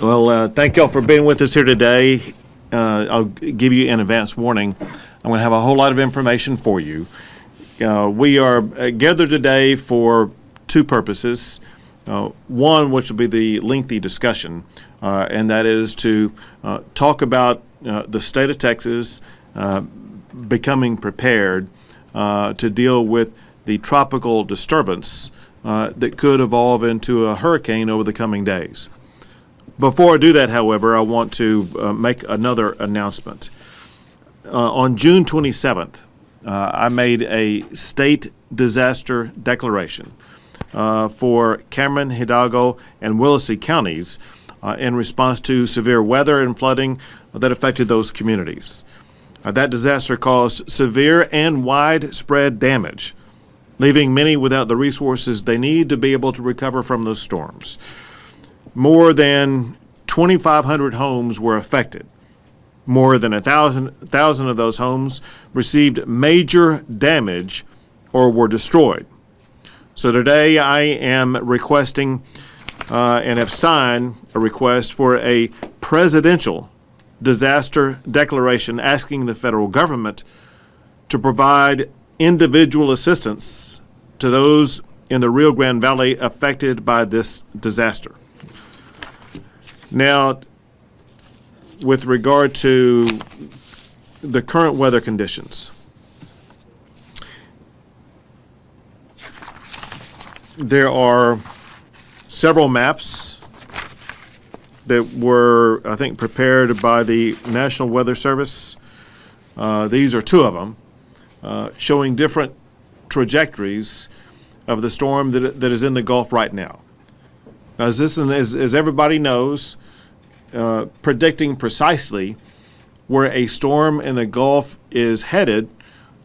Well, thank y'all for being with us here today. I'll give you an advance warning. I'm going to have a whole lot of information for you. We are gathered today for two purposes. One, which will be the lengthy discussion, and that is to talk about the state of Texas becoming prepared to deal with the tropical disturbance that could evolve into a hurricane over the coming days. Before I do that, however, I want to make another announcement. On June 27th, I made a state disaster declaration for Cameron, Hidalgo, and Willacy counties in response to severe weather and flooding that affected those communities. That disaster caused severe and widespread damage, leaving many without the resources they need to be able to recover from those storms. More than 2,500 homes were affected. More than 1,000 of those homes received major damage or were destroyed. So today I am requesting and have signed a request for a presidential disaster declaration asking the federal government to provide individual assistance to those in the Rio Grande Valley affected by this disaster. Now, with regard to the current weather conditions, there are several maps that were, I think, prepared by the National Weather Service. These are two of them, showing different trajectories of the storm that is in the Gulf right now. As everybody knows, predicting precisely where a storm in the Gulf is headed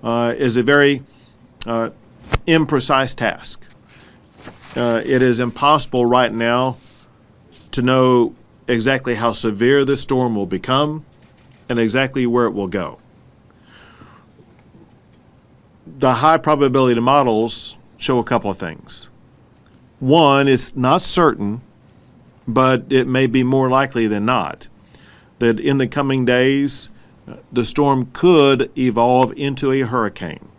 is a very imprecise task. It is impossible right now to know exactly how severe this storm will become and exactly where it will go. The high probability models show a couple of things. One, it's not certain, but it may be more likely than not that in the coming days, the storm could evolve into a hurricane.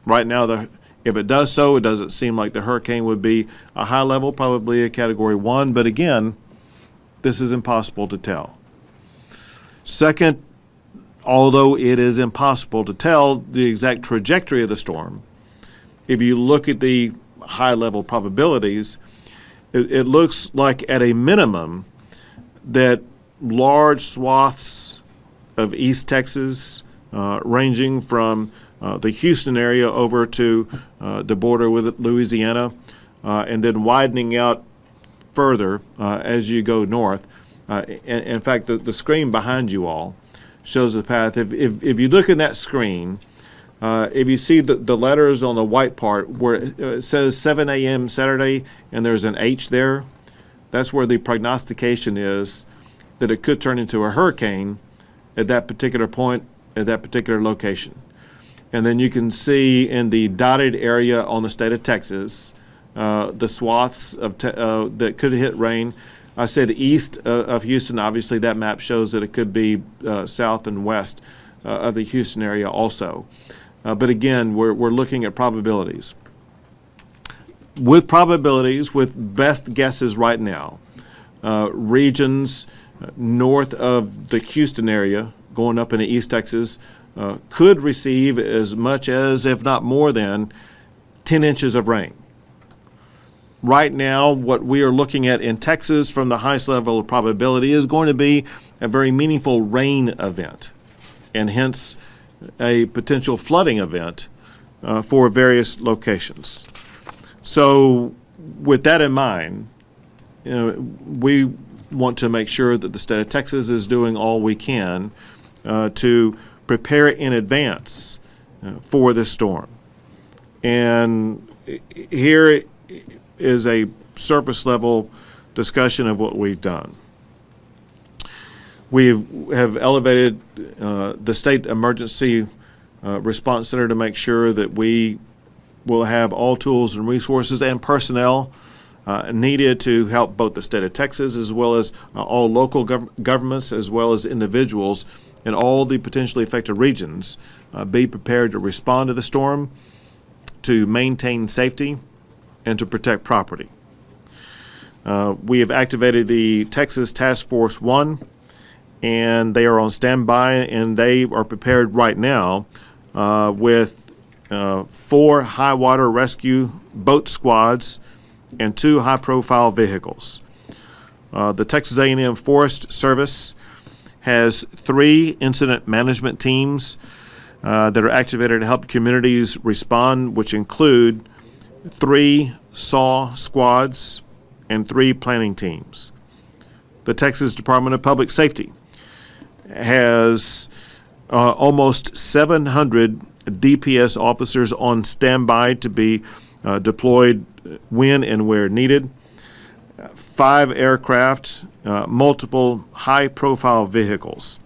Right now, if it does so, it doesn't seem like the hurricane would be a high level, probably a category 1, but again, this is impossible to tell. Second, although it is impossible to tell the exact trajectory of the storm, if you look at the high-level probabilities, it looks like at a minimum that large swaths of East Texas, ranging from the Houston area over to the border with Louisiana, and then widening out further as you go north. In fact, the screen behind you all shows the path. If you look in that screen, if you see the letters on the white part where it says 7 a.m. Saturday and there's an H there, that's where the prognostication is that it could turn into a hurricane at that particular point, at that particular location. And then you can see in the dotted area on the state of Texas, the swaths of that could hit rain. I said east of Houston. Obviously, that map shows that it could be south and west of the Houston area also. But again, we're looking at probabilities. With probabilities, with best guesses right now, regions north of the Houston area, going up into East Texas, could receive as much as, if not more than, 10 inches of rain. Right now, what we are looking at in Texas from the highest level of probability is going to be a very meaningful rain event, and hence a potential flooding event for various locations. So with that in mind, we want to make sure that the state of Texas is doing all we can to prepare in advance for this storm. And here is a surface level discussion of what we've done. We have elevated the State Emergency Response Center to make sure that we will have all tools and resources and personnel needed to help both the state of Texas as well as all local governments as well as individuals in all the potentially affected regions be prepared to respond to the storm, to maintain safety, and to protect property. We have activated the Texas Task Force 1, and they are on standby, and they are prepared right now with 4 high water rescue boat squads and 2 high-profile vehicles. The Texas A&M Forest Service has 3 incident management teams that are activated to help communities respond, which include 3 SAW squads and 3 planning teams. The Texas Department of Public Safety has almost 700 DPS officers on standby to be deployed when and where needed. 5 aircraft, multiple high-profile vehicles.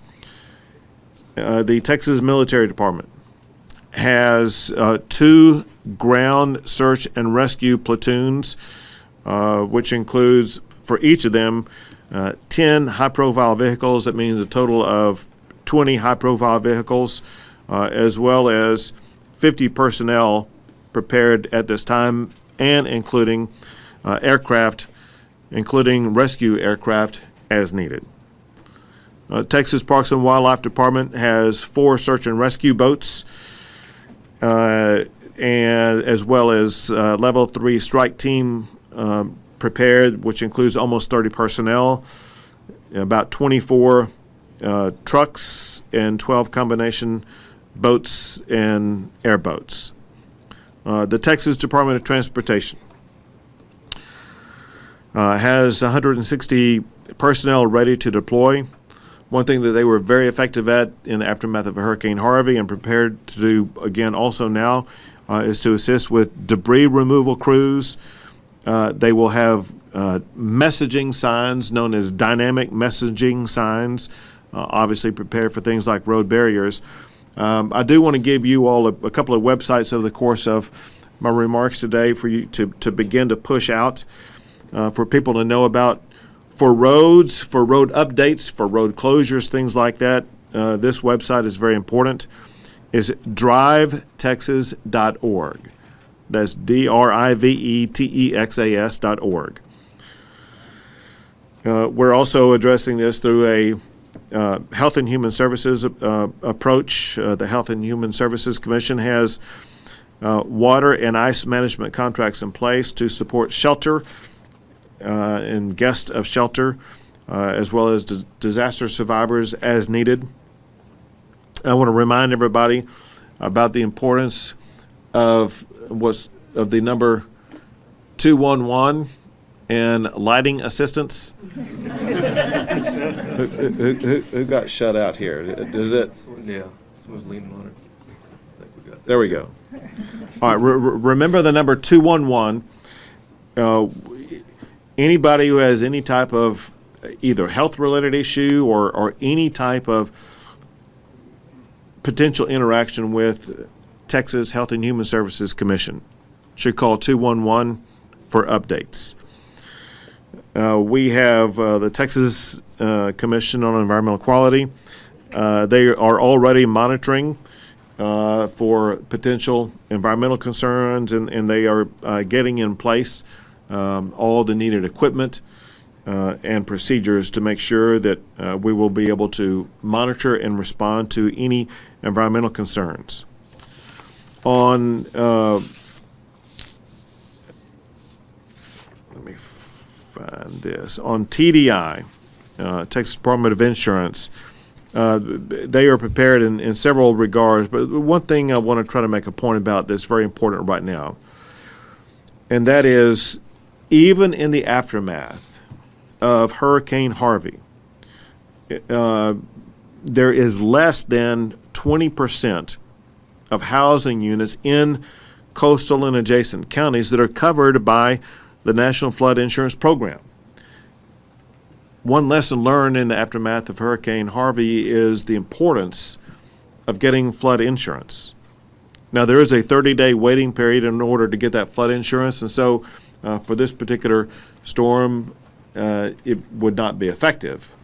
The Texas Military Department has 2 ground search and rescue platoons, which includes, for each of them, 10 high-profile vehicles. That means a total of 20 high-profile vehicles, as well as 50 personnel prepared at this time, and including aircraft, including rescue aircraft as needed. Texas Parks and Wildlife Department has 4 search and rescue boats, and as well as level 3 strike team prepared, which includes almost 30 personnel, about 24 trucks, and 12 combination boats and airboats. The Texas Department of Transportation has 160 personnel ready to deploy. One thing that they were very effective at in the aftermath of Hurricane Harvey and prepared to do again also now is to assist with debris removal crews. They will have messaging signs known as dynamic messaging signs, obviously prepared for things like road barriers. I do want to give you all a couple of websites over the course of my remarks today for you to begin to push out for people to know about. For roads, for road updates, for road closures, things like that, this website is very important. Is drivetexas.org. That's drivetexas.org. We're also addressing this through a Health and Human Services approach. The Health and Human Services Commission has water and ice management contracts in place to support shelter and guests of shelter, as well as disaster survivors as needed. I want to remind everybody about the importance of the number 211 and lighting assistance. who got shut out here? Is it? Yeah, someone's leaning on it. I think we got that. There we go. All right, remember the number 211. Anybody who has any type of either health-related issue or any type of potential interaction with Texas Health and Human Services Commission should call 211 for updates. We have the Texas Commission on Environmental Quality. They are already monitoring for potential environmental concerns, and they are getting in place all the needed equipment and procedures to make sure that we will be able to monitor and respond to any environmental concerns. On let me find this. On TDI, Texas Department of Insurance, they are prepared in several regards, but one thing I want to try to make a point about that's very important right now, and that is even in the aftermath of Hurricane Harvey, there is less than 20% of housing units in coastal and adjacent counties that are covered by the National Flood Insurance Program. One lesson learned in the aftermath of Hurricane Harvey is the importance of getting flood insurance. Now, there is a 30-day waiting period in order to get that flood insurance, and so for this particular storm, it would not be effective.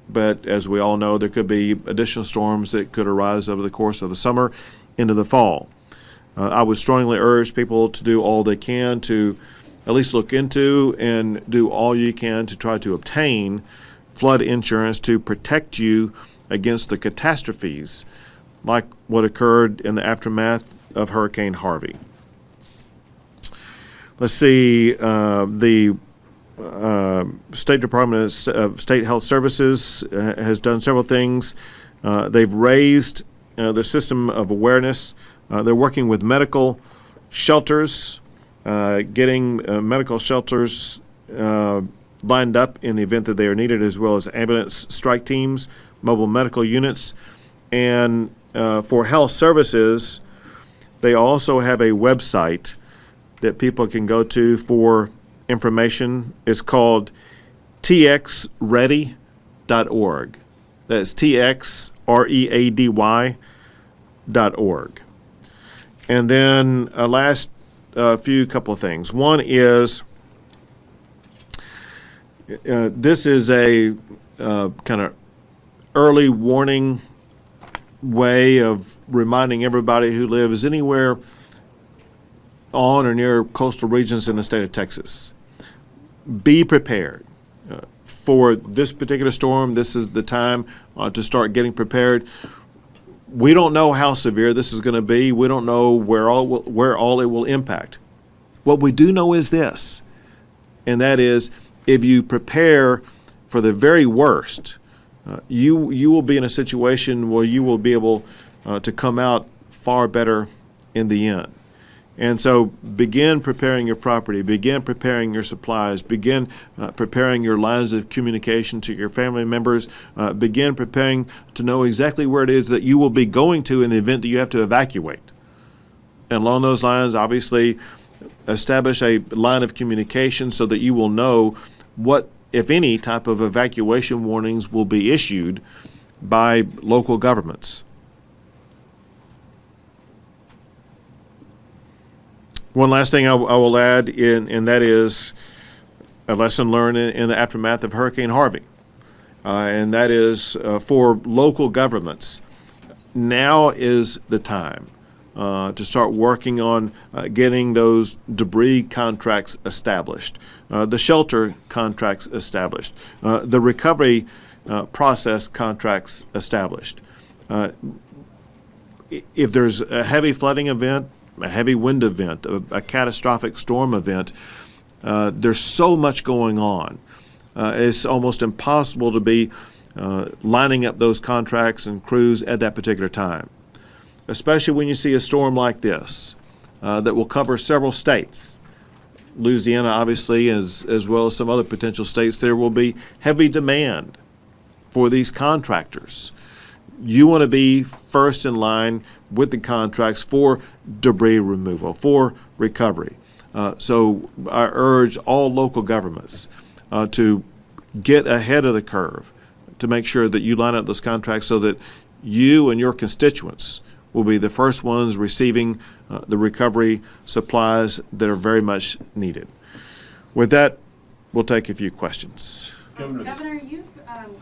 But as we all know, there could be additional storms that could arise over the course of the summer into the fall. I would strongly urge people to do all they can to at least look into and do all you can to try to obtain flood insurance to protect you against the catastrophes like what occurred in the aftermath of Hurricane Harvey. Let's see, the State Department of State Health Services has done several things. They've raised the system of awareness. They're working with medical shelters, getting medical shelters lined up in the event that they are needed, as well as ambulance strike teams, mobile medical units. And for health services, they also have a website that people can go to for information. It's called txready.org. That's txready.org. And then last few couple of things. One is this is a kind of early warning way of reminding everybody who lives anywhere on or near coastal regions in the state of Texas. Be prepared for this particular storm. This is the time to start getting prepared. We don't know how severe this is going to be. We don't know where all it will impact. What we do know is this, and that is if you prepare for the very worst, you will be in a situation where you will be able to come out far better in the end. And so begin preparing your property, begin preparing your supplies, begin preparing your lines of communication to your family members, begin preparing to know exactly where it is that you will be going to in the event that you have to evacuate. And along those lines, obviously, establish a line of communication so that you will know what, if any, type of evacuation warnings will be issued by local governments. One last thing I will add, and that is a lesson learned in the aftermath of Hurricane Harvey, and that is for local governments. Now is the time to start working on getting those debris contracts established, the shelter contracts established, the recovery process contracts established. If there's a heavy flooding event, a heavy wind event, a catastrophic storm event, there's so much going on. It's almost impossible to be lining up those contracts and crews at that particular time, especially when you see a storm like this that will cover several states. Louisiana, obviously, as well as some other potential states. There will be heavy demand for these contractors. You want to be first in line with the contracts for debris removal, for recovery. So I urge all local governments to get ahead of the curve, to make sure that you line up those contracts so that you and your constituents will be the first ones receiving the recovery supplies that are very much needed. With that, we'll take a few questions. Governor, you've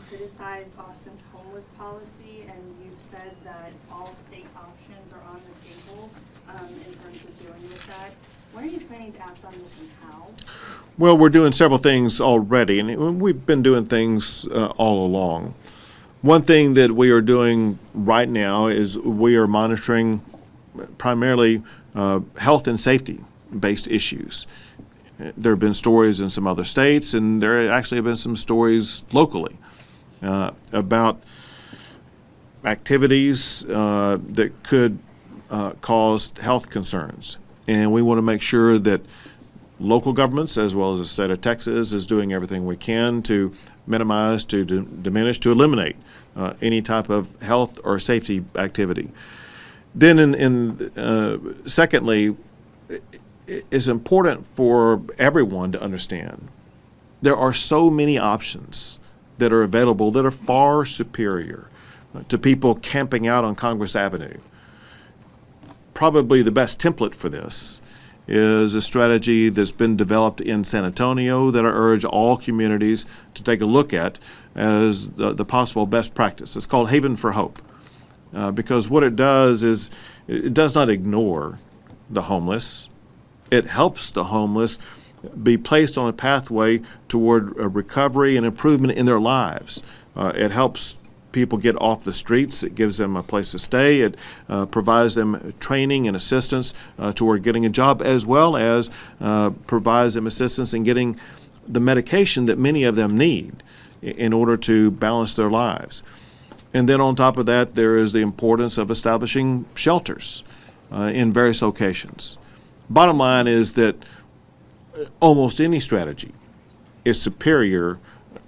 criticized Austin's homeless policy, and you've said that all state options are on the table in terms of dealing with that. When are you planning to act on this, and how? Well, we're doing several things already, and we've been doing things all along. One thing that we are doing right now is we are monitoring primarily health and safety-based issues. There have been stories in some other states, and there actually have been some stories locally about activities that could cause health concerns. And we want to make sure that local governments, as well as the state of Texas, is doing everything we can to minimize, to diminish, to eliminate any type of health or safety activity. Then, secondly, it's important for everyone to understand there are so many options that are available that are far superior to people camping out on Congress Avenue. Probably the best template for this is a strategy that's been developed in San Antonio that I urge all communities to take a look at as the possible best practice. It's called Haven for Hope, because what it does is it does not ignore the homeless. It helps the homeless be placed on a pathway toward a recovery and improvement in their lives. It helps people get off the streets. It gives them a place to stay. It provides them training and assistance toward getting a job, as well as provides them assistance in getting the medication that many of them need in order to balance their lives. And then on top of that, there is the importance of establishing shelters in various locations. Bottom line is that almost any strategy is superior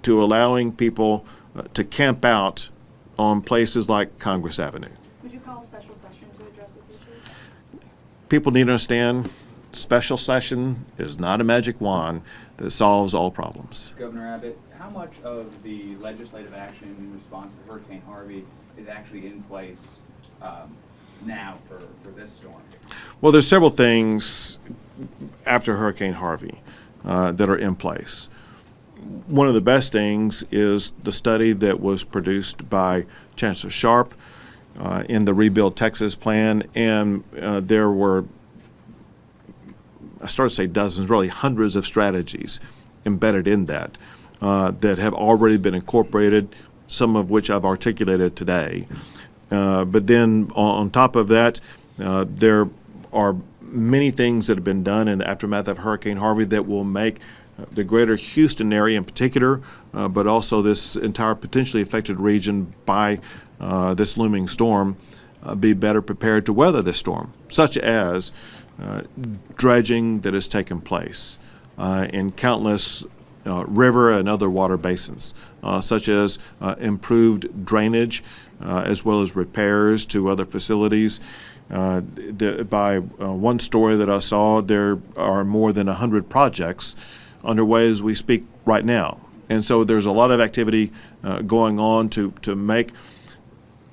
to allowing people to camp out on places like Congress Avenue. Would you call a special session to address this issue? People need to understand special session is not a magic wand that solves all problems. Governor Abbott, how much of the legislative action in response to Hurricane Harvey is actually in place now for this storm? Well, there's several things after Hurricane Harvey that are in place. One of the best things is the study that was produced by Chancellor Sharp in the Rebuild Texas plan, and there were, I started to say dozens, really hundreds of strategies embedded in that that have already been incorporated, some of which I've articulated today. But then on top of that, there are many things that have been done in the aftermath of Hurricane Harvey that will make the greater Houston area in particular, but also this entire potentially affected region by this looming storm, be better prepared to weather this storm, such as dredging that has taken place in countless river and other water basins, such as improved drainage as well as repairs to other facilities. By one story that I saw, there are more than 100 projects underway as we speak right now. And so there's a lot of activity going on to make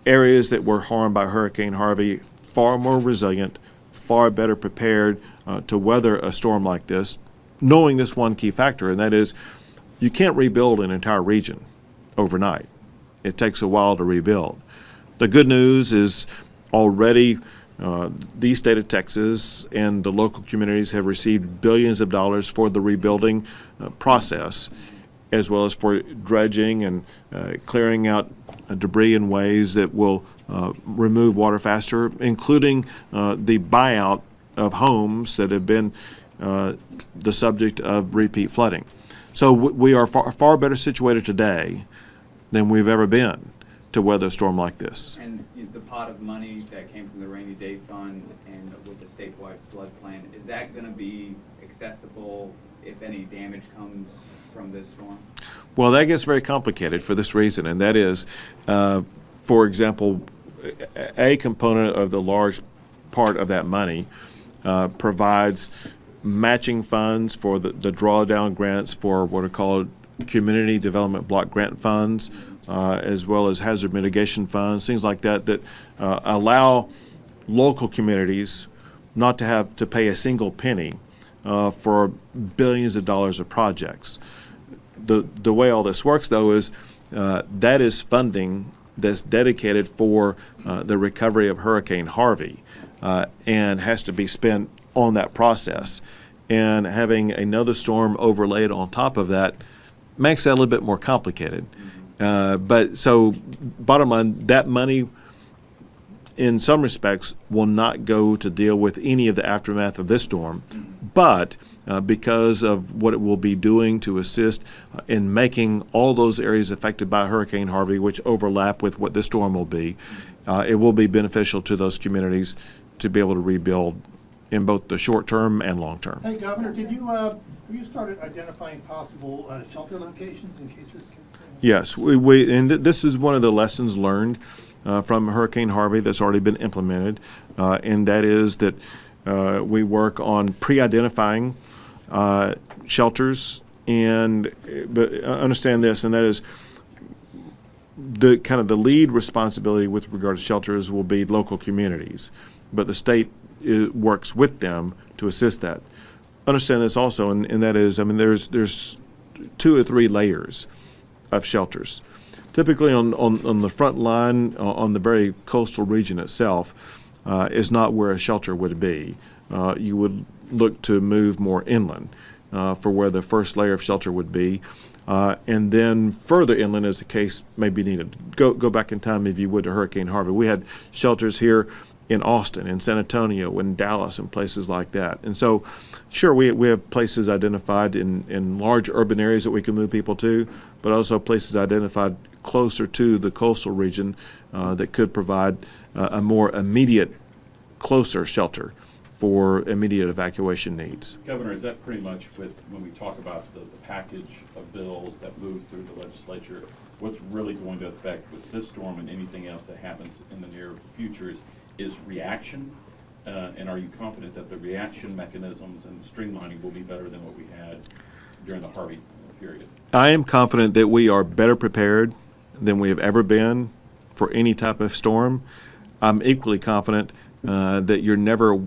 areas that were harmed by Hurricane Harvey far more resilient, far better prepared to weather a storm like this, knowing this one key factor, and that is you can't rebuild an entire region overnight. It takes a while to rebuild. The good news is already the state of Texas and the local communities have received billions of dollars for the rebuilding process, as well as for dredging and clearing out debris in ways that will remove water faster, including the buyout of homes that have been the subject of repeat flooding. So we are far better situated today than we've ever been to weather a storm like this. And the pot of money that came from the rainy day fund and with the statewide flood plan, is that going to be accessible if any damage comes from this storm? Well, that gets very complicated for this reason, and that is, for example, a component of the large part of that money provides matching funds for the drawdown grants for what are called community development block grant funds, as well as hazard mitigation funds, things like that, that allow local communities not to have to pay a single penny for billions of dollars of projects. The way all this works, though, is that is funding that's dedicated for the recovery of Hurricane Harvey and has to be spent on that process. And having another storm overlaid on top of that makes that a little bit more complicated. But so bottom line, that money in some respects will not go to deal with any of the aftermath of this storm, but because of what it will be doing to assist in making all those areas affected by Hurricane Harvey, which overlap with what this storm will be, it will be beneficial to those communities to be able to rebuild in both the short term and long term. Hey, Governor, did you have you started identifying possible shelter locations in case this gets? Yes, and this is one of the lessons learned from Hurricane Harvey that's already been implemented, and that is that we work on pre-identifying shelters, but understand this, and that is the kind of the lead responsibility with regard to shelters will be local communities, but the state works with them to to assist that. Understand this also, and that is, I mean, there's 2 or 3 layers of shelters. Typically on the front line, on the very coastal region itself, is not where a shelter would be. You would look to move more inland for where the first layer of shelter would be. And then further inland as the case may be needed. Go back in time, if you would, to Hurricane Harvey. We had shelters here in Austin, in San Antonio, in Dallas, and places like that. And so, sure, we have places identified in large urban areas that we can move people to, but also places identified closer to the coastal region that could provide a more immediate, closer shelter for immediate evacuation needs. Governor, is that pretty much when we talk about the package of bills that move through the legislature, what's really going to affect with this storm and anything else that happens in the near future is reaction? And are you confident that the reaction mechanisms and streamlining will be better than what we had during the Harvey period? I am confident that we are better prepared than we have ever been for any type of storm. I'm equally confident that you're never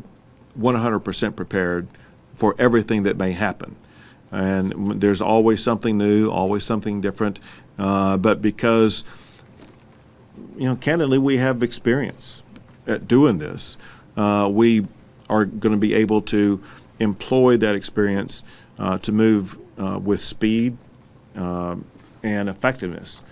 100% prepared for everything that may happen. And there's always something new, always something different. But because, candidly, we have experience at doing this, we are going to be able to employ that experience to move with speed and effectiveness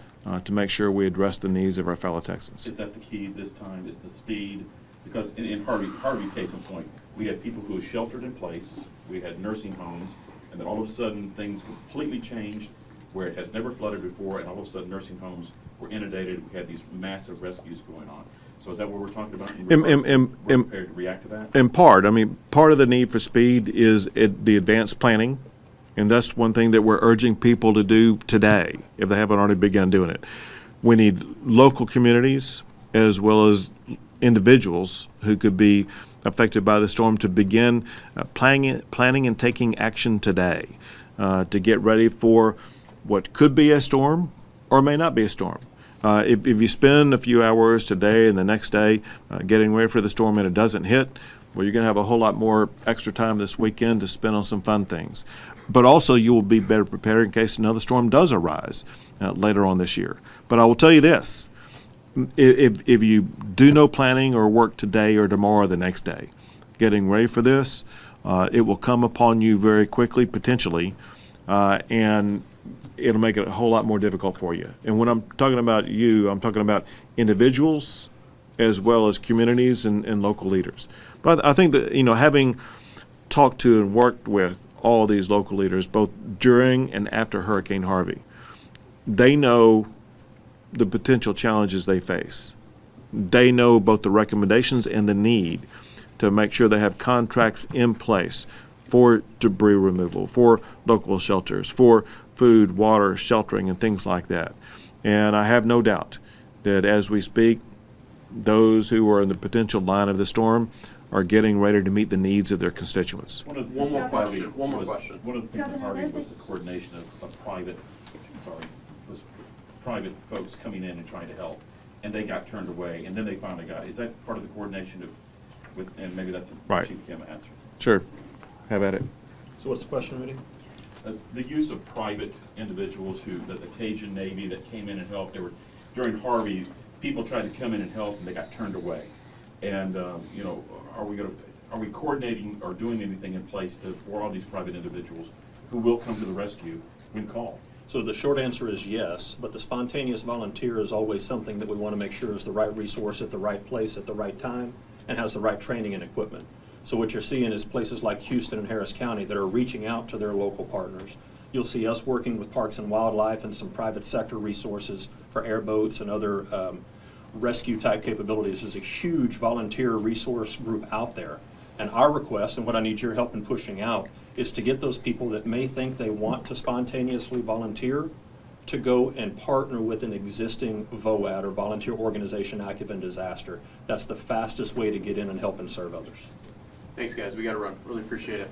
to make sure we address the needs of our fellow Texans. Is that the key this time, is the speed? Because in Harvey case in point, we had people who were sheltered in place, we had nursing homes, and then all of a sudden things completely changed where it has never flooded before, and all of a sudden nursing homes were inundated. We had these massive rescues going on. So is that what we're talking about? We're prepared to react to that? In part. I mean, part of the need for speed is the advanced planning, and that's one thing that we're urging people to do today, if they haven't already begun doing it. We need local communities as well as individuals who could be affected by the storm to begin planning and taking action today to get ready for what could be a storm or may not be a storm. If you spend a few hours today and the next day getting ready for the storm and it doesn't hit, well, you're going to have a whole lot more extra time this weekend to spend on some fun things. But also you will be better prepared in case another storm does arise later on this year. But I will tell you this. If you do no planning or work today or tomorrow or the next day, getting ready for this, it will come upon you very quickly, potentially, and it'll make it a whole lot more difficult for you. And when I'm talking about you, I'm talking about individuals as well as communities and local leaders. But I think that, having talked to and worked with all these local leaders, both during and after Hurricane Harvey, they know the potential challenges they face. They know both the recommendations and the need to make sure they have contracts in place for debris removal, for local shelters, for food, water, sheltering, and things like that. And I have no doubt that as we speak, those who are in the potential line of the storm are getting ready to meet the needs of their constituents. One more question. One of the things in Harvey was the coordination of private folks coming in and trying to help, and they got turned away, and then they finally got. Is that part of the coordination and maybe that's right. Chief Kim answer. Sure, have at it. So what's the question, Rudy? The use of private individuals the Cajun Navy that came in and helped. During Harvey, people tried to come in and help, and they got turned away. And are we coordinating or doing anything in place for all these private individuals who will come to the rescue when called? So the short answer is yes, but the spontaneous volunteer is always something that we want to make sure is the right resource at the right place at the right time and has the right training and equipment. So what you're seeing is places like Houston and Harris County that are reaching out to their local partners. You'll see us working with Parks and Wildlife and some private sector resources for airboats and other rescue type capabilities. There's a huge volunteer resource group out there. And our request, and what I need your help in pushing out, is to get those people that may think they want to spontaneously volunteer to go and partner with an existing VOAD or volunteer organization active in disaster. That's the fastest way to get in and help and serve others. Thanks, guys. We got to run. Really appreciate it.